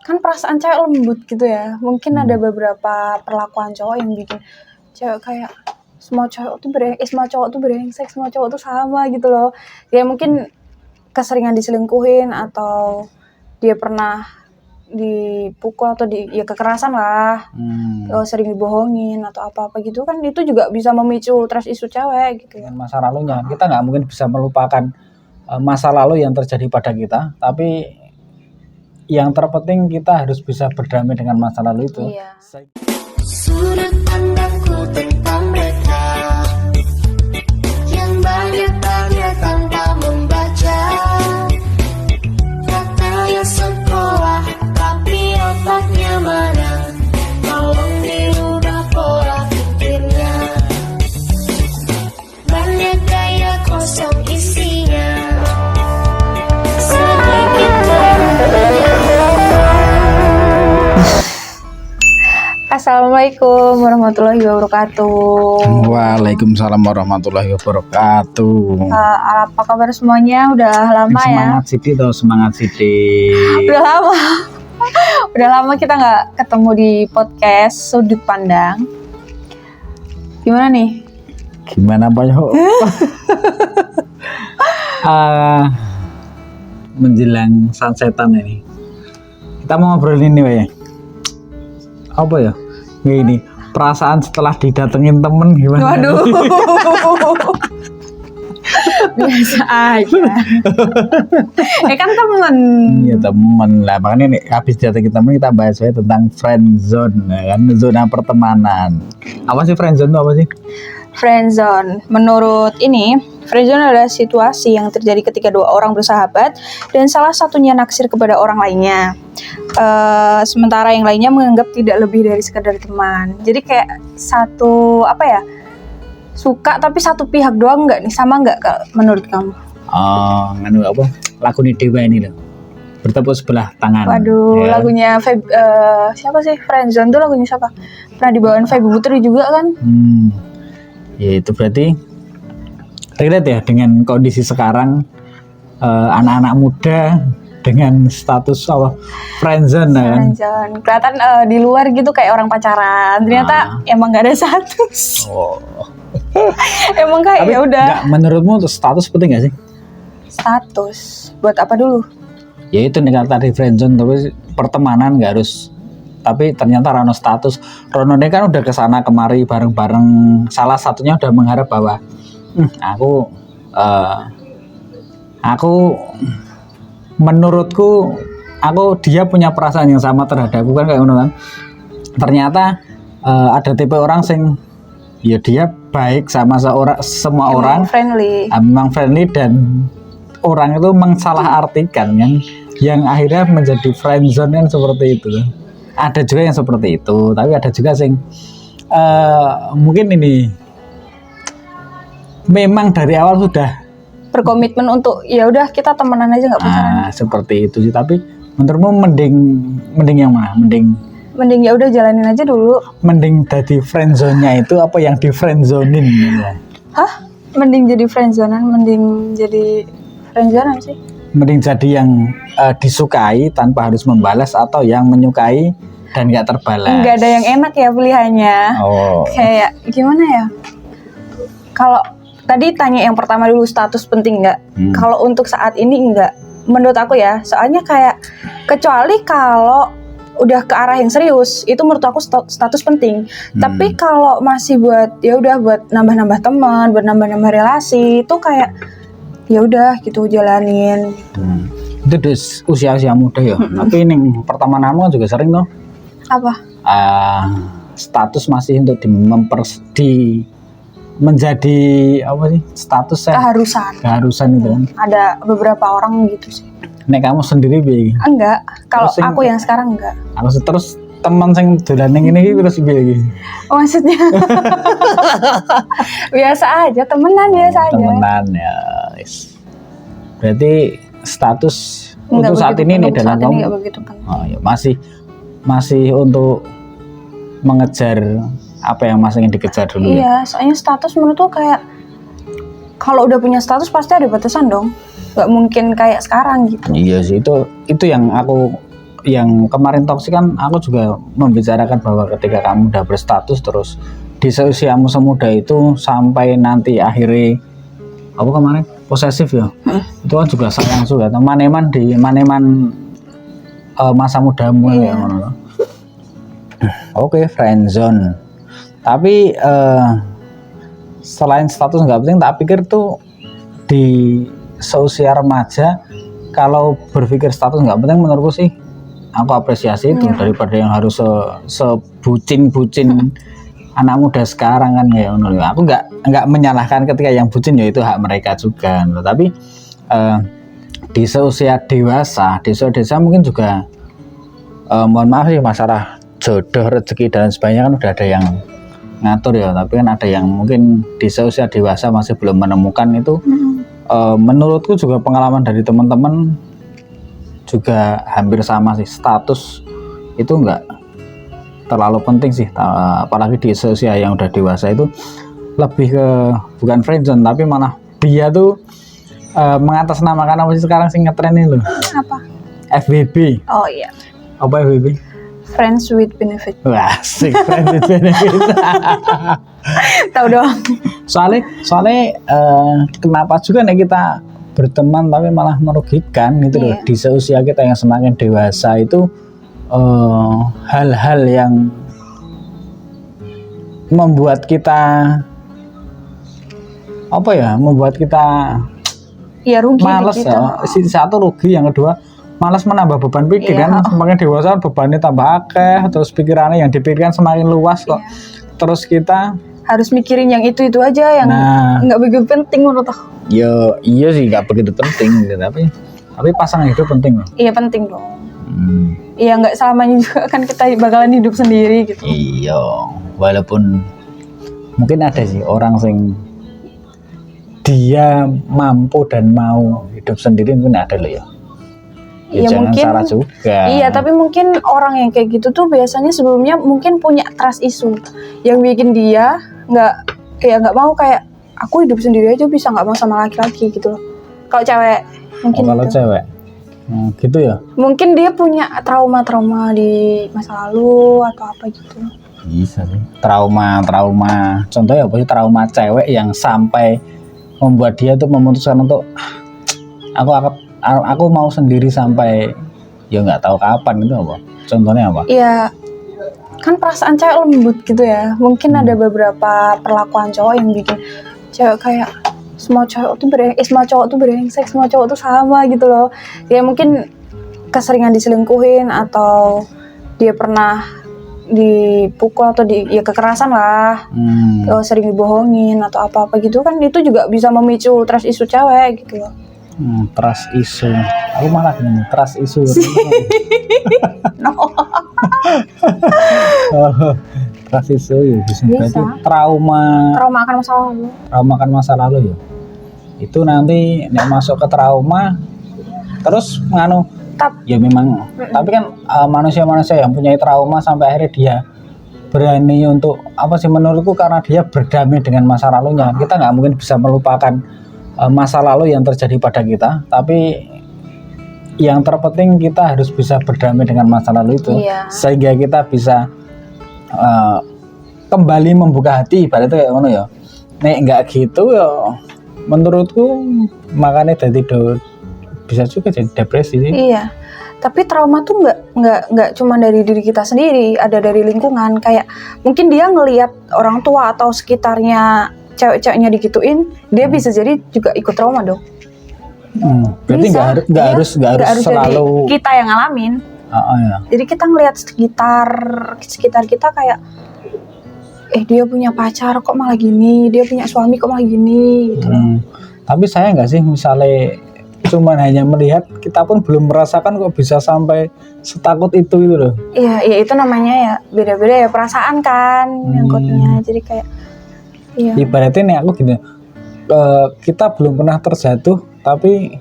kan perasaan cewek lembut gitu ya. Mungkin ada beberapa perlakuan cowok yang bikin cewek kayak semua cowok tuh brengsek, semua cowok tuh sama gitu loh. Ya mungkin keseringan diselingkuhin atau dia pernah dipukul atau ya kekerasan lah, sering dibohongin atau apa-apa gitu kan, itu juga bisa memicu trust issue cewek gitu. Dengan masa lalunya, kita nggak mungkin bisa melupakan masa lalu yang terjadi pada kita, tapi yang terpenting kita harus bisa berdamai dengan masa lalu itu. Iya. Sudut pandangku tentang mereka yang banyak tanya tanpa membaca, katanya sekolah tapi otaknya mana, tolong dirubah pola pikirnya, banyak gaya kosong isinya, sedikit Assalamualaikum warahmatullahi wabarakatuh. Waalaikumsalam warahmatullahi wabarakatuh. Apa kabar semuanya? Udah lama ya? Semangat Siti. Udah lama kita nggak ketemu di podcast Sudut Pandang. Gimana nih? Gimana Pak Yo? Menjelang sunsetan ini, kita mau ngobrolin ini ya. Apa ya? Ini perasaan setelah didatengin temen gimana? Waduh. Biasa aja. Kan temen. Iya temen lah, makanya nih habis datengin temen kita bahas tentang friendzone, ya kan, zona pertemanan. Apa sih friendzone itu apa sih? Friendzone, menurut ini, friendzone adalah situasi yang terjadi ketika dua orang bersahabat dan salah satunya naksir kepada orang lainnya. Sementara yang lainnya menganggap tidak lebih dari sekedar teman. Jadi kayak satu suka tapi satu pihak doang nggak nih, sama nggak menurut kamu? Nganu apa? Lagu nih Dewa ini loh. Bertepuk sebelah tangan. Waduh, ya. Lagunya siapa sih? Friendzone tuh lagunya siapa? Pernah dibawain Feby Putri juga kan? Ya itu berarti relate ya dengan kondisi sekarang, anak-anak muda dengan status friendzone kan. Friendzone. Kelihatan di luar gitu kayak orang pacaran. Ternyata emang nggak ada status. Emang kayak ya udah. Menurutmu status penting nggak sih? Status buat apa dulu? Ya itu nih tadi friendzone, tapi pertemanan nggak harus. Tapi ternyata Rano status, Rono ini kan udah kesana kemari bareng-bareng. Salah satunya udah mengharap bahwa aku menurutku dia punya perasaan yang sama terhadapku kan kayak gitu kan. Ternyata ada tipe orang sing ya dia baik sama semua orang, memang friendly dan orang itu mensalahartikan yang akhirnya menjadi friendzone kan seperti itu. Ada juga yang seperti itu, tapi ada juga sing mungkin ini memang dari awal sudah berkomitmen untuk ya udah kita temenan aja nggak pacaran. Seperti itu sih, tapi menurutmu mending yang mana? Mending ya udah jalanin aja dulu. Mending jadi friendzone-nya itu apa yang di friendzonein ya? Hah? Mending jadi friendzonean, mending jadi friendzonean sih. Mending jadi yang disukai tanpa harus membalas atau yang menyukai dan nggak terbalas. Nggak ada yang enak ya pilihannya. Kayak gimana ya? Kalau tadi tanya yang pertama dulu, status penting nggak? Kalau untuk saat ini nggak. Menurut aku ya, soalnya kayak kecuali kalau udah ke arah yang serius, itu menurut aku status penting. Tapi kalau masih buat ya udah buat nambah-nambah teman, buat nambah-nambah relasi, itu kayak ya udah gitu jalanin. Itu di usia muda ya. Tapi ini pertemananmu juga sering tuh. Apa? Status masih untuk menjadi apa sih status keharusan itu kan. Ada beberapa orang gitu sih. Nek kamu sendiri piye? Enggak. Kalau aku yang sekarang enggak. Aku terus teman sing dolan ning ngene iki terus piye iki? Maksudnya biasa aja, temenan biasa aja. Temenan ya. Berarti status untuk saat ini nih dalam kamu ya masih untuk mengejar apa yang masih ingin dikejar dulu. Iya, soalnya status menurutku kayak kalau udah punya status pasti ada batasan dong. Gak mungkin kayak sekarang gitu. Iya sih, itu yang aku yang kemarin toksik kan aku juga membicarakan bahwa ketika kamu udah berstatus terus di seusiamu semuda itu sampai nanti akhirnya apa kemarin posesif ya, itu kan juga sayang juga. Maneman di maneman masa mudamu ya. Oke, friendzone. Tapi selain status nggak penting, tak pikir tuh di seusia remaja kalau berpikir status nggak penting, menurutku sih aku apresiasi itu daripada yang harus sebucin-bucin anak muda sekarang kan ya. Aku nggak menyalahkan ketika yang bucin, ya itu hak mereka juga. Tapi di seusia dewasa mungkin juga mohon maaf sih, masalah jodoh, rezeki dan sebagainya kan udah ada yang ngatur ya. Tapi kan ada yang mungkin di seusia dewasa masih belum menemukan itu. Menurutku juga pengalaman dari teman-teman juga hampir sama sih, status itu enggak terlalu penting sih, apalagi di seusia yang udah dewasa itu lebih ke bukan friendzone tapi malah dia tuh mengatasnamakan apa sih sekarang sih ngetren ini loh. Apa? FWB. Oh iya. Apa FWB? Friends with benefit. Wah, asik, friends with benefit. Tahu dong. Soalnya kenapa juga nih kita berteman tapi malah merugikan gitu loh. Di seusia kita yang semakin dewasa itu hal-hal yang membuat kita membuat kita rugi malas ya. Satu rugi, yang kedua malas menambah beban pikir kan. Semakin dewasa bebannya tambah akeh, terus pikirannya yang dipikirkan semakin luas kok. Terus kita harus mikirin yang itu aja yang nggak begitu penting menurut aku. Iya sih, nggak begitu penting gitu, tapi pasangan hidup penting loh. Iya penting dong. Iya, nggak selamanya juga kan kita bakalan hidup sendiri gitu. Iya, walaupun mungkin ada sih orang sing dia mampu dan mau hidup sendiri, mungkin ada loh ya. Ya jangan mungkin, salah juga. Iya, tapi mungkin orang yang kayak gitu tuh biasanya sebelumnya mungkin punya trust issue yang bikin dia nggak mau kayak aku hidup sendiri aja bisa, nggak mau sama laki-laki gitu loh. Kalau cewek mungkin. Kalau cewek, gitu ya. Mungkin dia punya trauma di masa lalu atau apa gitu. Bisa sih. Trauma. Contohnya apa sih trauma cewek yang sampai membuat dia tuh memutuskan untuk aku mau sendiri sampai ya nggak tahu kapan itu apa? Contohnya apa? Iya, kan perasaan cewek lembut gitu ya. Mungkin ada beberapa perlakuan cowok yang bikin cewek kayak semua cowok tuh brengsek, semua cowok tuh sama gitu loh. Ya mungkin keseringan diselingkuhin atau dia pernah dipukul atau kekerasan lah, sering dibohongin atau apa-apa gitu kan, itu juga bisa memicu trust issue cewek gitu loh. Trust issue. Aku malah gini, trust issue. Trust issue ya bisa. Berarti trauma akan masa lalu ya. Itu nanti nek masuk ke trauma terus ya memang. Tapi kan manusia-manusia yang punya trauma sampai akhirnya dia berani untuk menurutku karena dia berdamai dengan masa lalunya. Kita nggak mungkin bisa melupakan masa lalu yang terjadi pada kita, tapi yang terpenting kita harus bisa berdamai dengan masa lalu itu, sehingga kita bisa kembali membuka hati, ibaratnya kayak mana ya. Nek nggak gitu ya, menurutku makanya bisa juga jadi depresi sih. Iya, tapi trauma tuh nggak cuma dari diri kita sendiri, ada dari lingkungan. Kayak mungkin dia ngelihat orang tua atau sekitarnya cewek-ceweknya digituin, dia bisa jadi juga ikut trauma dong. Berarti nggak harus selalu kita yang ngalamin. Ya. Jadi kita ngelihat sekitar kita kayak, dia punya pacar kok malah gini, dia punya suami kok malah gini gitu. Tapi saya nggak sih misalnya cuman hanya melihat, kita pun belum merasakan kok bisa sampai setakut itu gitu loh. Iya, itu namanya ya beda-beda ya perasaan kan nyangkutnya. Jadi kayak ibaratnya nih aku gini, kita belum pernah terjatuh, tapi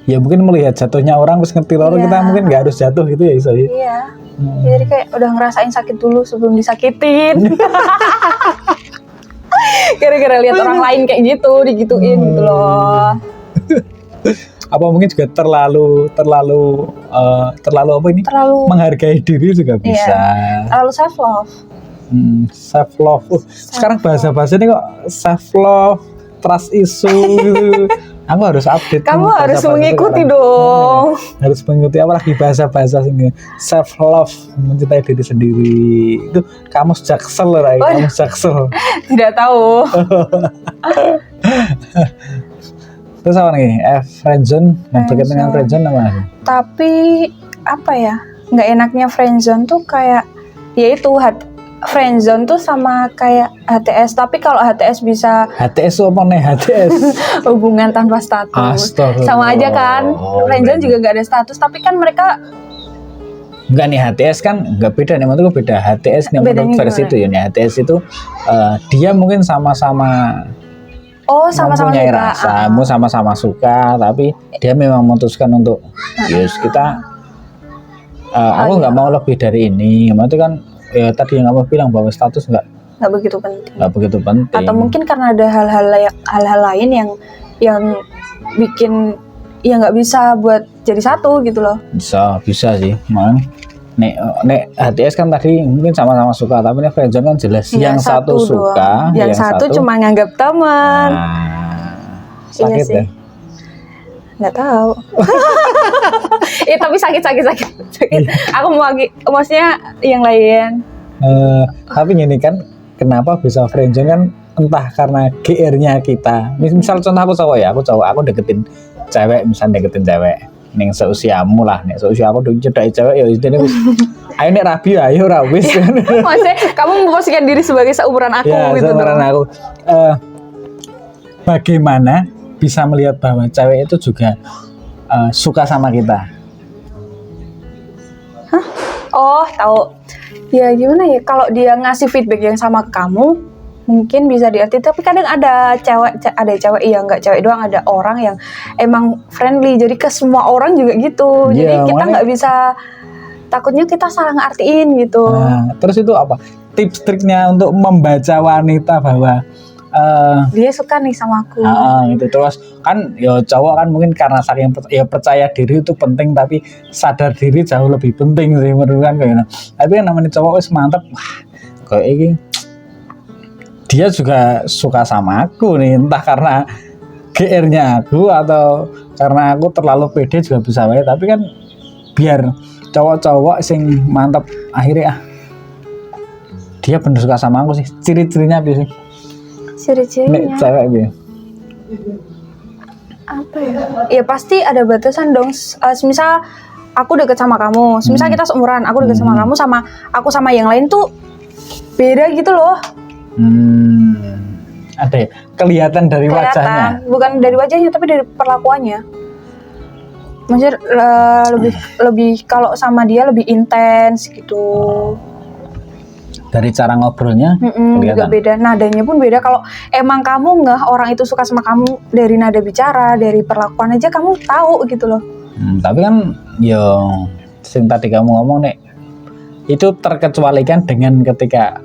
ya mungkin melihat jatuhnya orang terus ngerti loro, kita mungkin nggak harus jatuh gitu ya Isa. Iya. Jadi kayak udah ngerasain sakit dulu sebelum disakitin. Gara-gara lihat orang lain kayak gitu digituin gitu loh. apa mungkin juga terlalu apa ini? Terlalu Menghargai diri juga bisa. Iya, terlalu self love. Self love. Sekarang bahasa-bahasa ini kok self love, trust issue gitu. Aku harus update. Kamu harus mengikuti dong. Harus mengikuti apalagi bahasa-bahasa sini. Self love, mencintai diri sendiri. Itu kamu jaksel lah, kamu jaksel. Tidak tahu. Terus apa nih? Friendzone, yang berkaitan dengan friendzone apa? Tapi apa ya? Nggak enaknya friendzone tuh kayak yaitu friendzone tuh sama kayak HTS, tapi kalau HTS bisa HTS apa nih HTS? hubungan tanpa status. Sama aja kan. Friendzone juga nggak ada status, tapi kan mereka enggak nih HTS kan enggak beda nih, menurutku beda. HTS nih menurut versi itu ya, nih HTS itu dia mungkin sama-sama sama-sama mempunyai suka. rasa, sama-sama suka, tapi dia memang memutuskan untuk kita aku nggak mau lebih dari ini. Itu kan ya tadi yang kamu bilang bahwa status nggak begitu penting. Atau mungkin karena ada hal-hal lain yang bikin ya nggak bisa buat jadi satu gitu loh. Bisa sih, malah nek HTS kan tadi mungkin sama-sama suka, tapi nek friendzone kan jelas yang satu suka, yang satu cuma nganggap teman. Sakit iya ya? Nggak tahu. Tapi sakit. Aku mau maksudnya yang lain. Tapi gini kan, kenapa bisa friendzone kan entah karena GR-nya kita. Misal contoh aku cowok, aku deketin cewek, ning seusiamu lah, nek seusia aku udah cedai cewek ya ini wis. Ayo nek rabi ayo ra wis. Maksudnya kamu memposisikan diri sebagai seumuran aku ya, gitu. Seumuran aku. Bagaimana bisa melihat bahwa cewek itu juga suka sama kita? Tahu. Ya gimana ya, kalau dia ngasih feedback yang sama ke kamu mungkin bisa diarti, tapi kadang ada cewek yang nggak cewek doang, ada orang yang emang friendly, jadi ke semua orang juga gitu. Jadi kita nggak bisa, takutnya kita salah ngartiin gitu. Terus itu apa tips triknya untuk membaca wanita bahwa dia suka nih sama aku? Gitu. Terus kan ya cowok kan mungkin karena saking percaya diri itu penting, tapi sadar diri jauh lebih penting sih menurut kan kayak. Tapi kan namanya cowok wis mantep, wah kayak ini dia juga suka sama aku nih, entah karena GR-nya aku atau karena aku terlalu pede juga bisa baik. Tapi kan biar cowok-cowok sing mantap akhirnya dia bener suka sama aku sih. Ciri-cirinya apa sih? Ciri-cirinya cewek gitu. Apa ya? Ya pasti ada batasan dong. Misal aku deket sama kamu, misal kita seumuran, aku deket sama kamu, sama aku sama yang lain tuh beda gitu loh. Ada ya? Kelihatan dari wajahnya. Bukan dari wajahnya, tapi dari perlakuannya. Maksudnya lebih kalau sama dia lebih intens gitu. Dari cara ngobrolnya juga beda, nadanya pun beda. Kalau emang kamu orang itu suka sama kamu dari nada bicara, dari perlakuan aja kamu tahu gitu loh. Tapi kan sing tadi kamu ngomong nek itu terkecualikan dengan ketika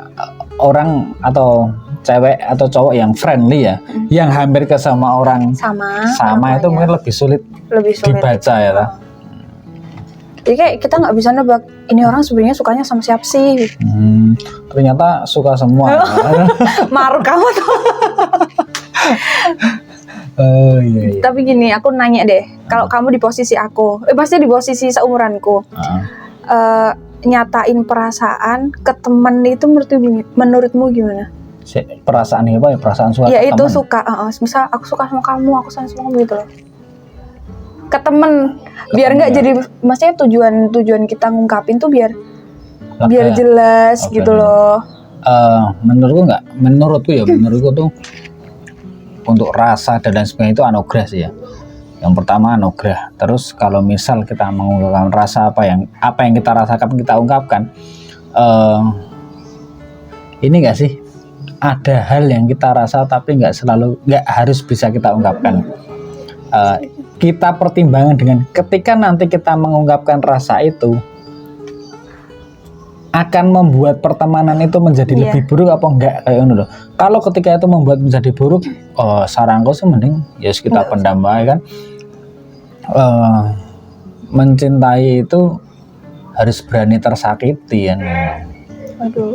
orang atau cewek atau cowok yang friendly ya, yang hampir ke sama orang sama itu mungkin lebih sulit dibaca ya lah. Jadi kayak kita nggak bisa nebak ini orang sebenarnya sukanya sama siapa sih. Ternyata suka semua. Maruk kamu tuh. Iya. Tapi gini, aku nanya deh, kalau kamu di posisi aku, maksudnya di posisi seumuranku, nyatain perasaan ke temen itu menurutmu gimana? Perasaan apa ya? Perasaan suka ya ke itu temen. Suka, misal aku suka sama kamu, aku sayang sama kamu gitu loh. Ke temen, biar nggak jadi, maksudnya tujuan kita ngungkapin tuh biar jelas gitu loh. Menurutku tuh untuk rasa dan lain sebagainya itu anugerah sih ya. Yang pertama anugerah. Terus kalau misal kita mengungkapkan rasa apa yang kita rasakan, kita ungkapkan, ini nggak sih ada hal yang kita rasa tapi nggak harus bisa kita ungkapkan. Kita pertimbangkan dengan ketika nanti kita mengungkapkan rasa itu akan membuat pertemanan itu menjadi lebih buruk apa enggak kayak ngono loh. Kalau ketika itu membuat menjadi buruk, saranku sih mending kita pendam bae kan. mencintai itu harus berani tersakiti kan. Aduh.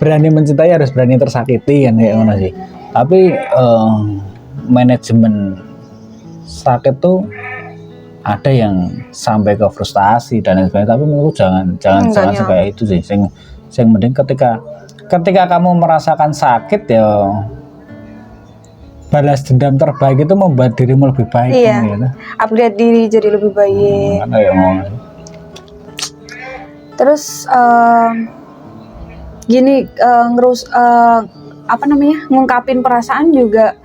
Berani mencintai harus berani tersakiti kan kayak mana sih. Tapi manajemen sakit tuh ada yang sampai ke frustasi dan lain sebagainya. Tapi menurutku jangan kayak itu sih. Sing mending ketika kamu merasakan sakit ya balas dendam terbaik itu membuat dirimu lebih baik. Iya. Gitu. Upgrade diri jadi lebih baik. Terus gini ngungkapin perasaan juga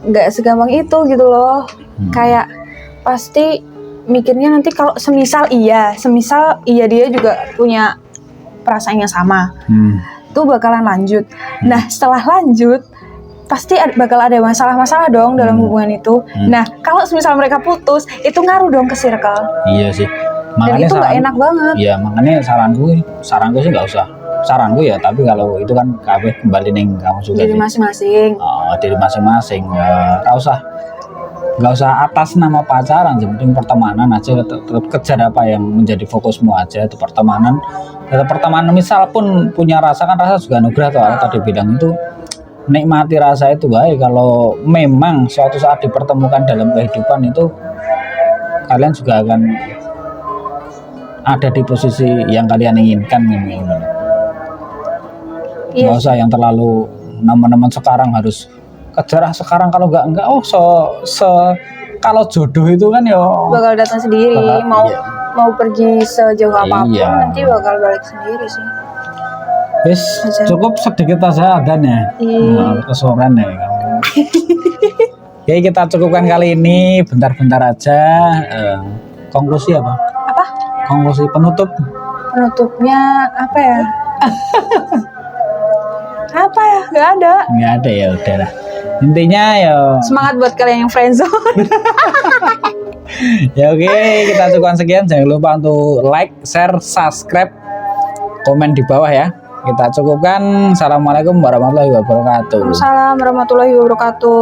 nggak segampang itu gitu loh. Kayak pasti mikirnya nanti kalau semisal iya dia juga punya perasaan yang sama, itu bakalan lanjut. Nah setelah lanjut pasti bakal ada masalah-masalah dong dalam hubungan itu. Nah kalau semisal mereka putus itu ngaruh dong ke circle. Iya sih. Makanya dan itu nggak enak banget. Iya makanya saranku sih nggak usah. Saranku ya, tapi kalau itu kan kabeh kembali neng kamu juga. Diri masing-masing. Diri masing-masing. Nggak usah atas nama pacaran, yang penting pertemanan aja. Tetap kejar apa yang menjadi fokusmu aja, itu pertemanan. Tetap pertemanan, misal pun punya rasa kan rasa juga anugerah tuh. Tadi bilang itu nikmati rasa itu baik. Kalau memang suatu saat dipertemukan dalam kehidupan itu kalian juga akan ada di posisi yang kalian inginkan gitu. Nggak usah yang terlalu teman-teman sekarang harus kejar sekarang, kalau enggak kalau jodoh itu kan ya bakal datang sendiri. Mau pergi sejauh apapun nanti bakal balik sendiri sih. Wis cukup sedikit aja adanya. Kesoran ya. Oke, kita cukupkan kali ini, bentar-bentar aja. Konklusi apa? Konklusi penutupnya apa ya? Apa ya? Nggak ada ya udah lah. Intinya ya semangat buat kalian yang friendzone. Ya oke, kita cukupkan sekian. Jangan lupa untuk like, share, subscribe, komen di bawah ya. Kita cukupkan. Assalamualaikum warahmatullahi wabarakatuh. Waalaikumsalam warahmatullahi wabarakatuh.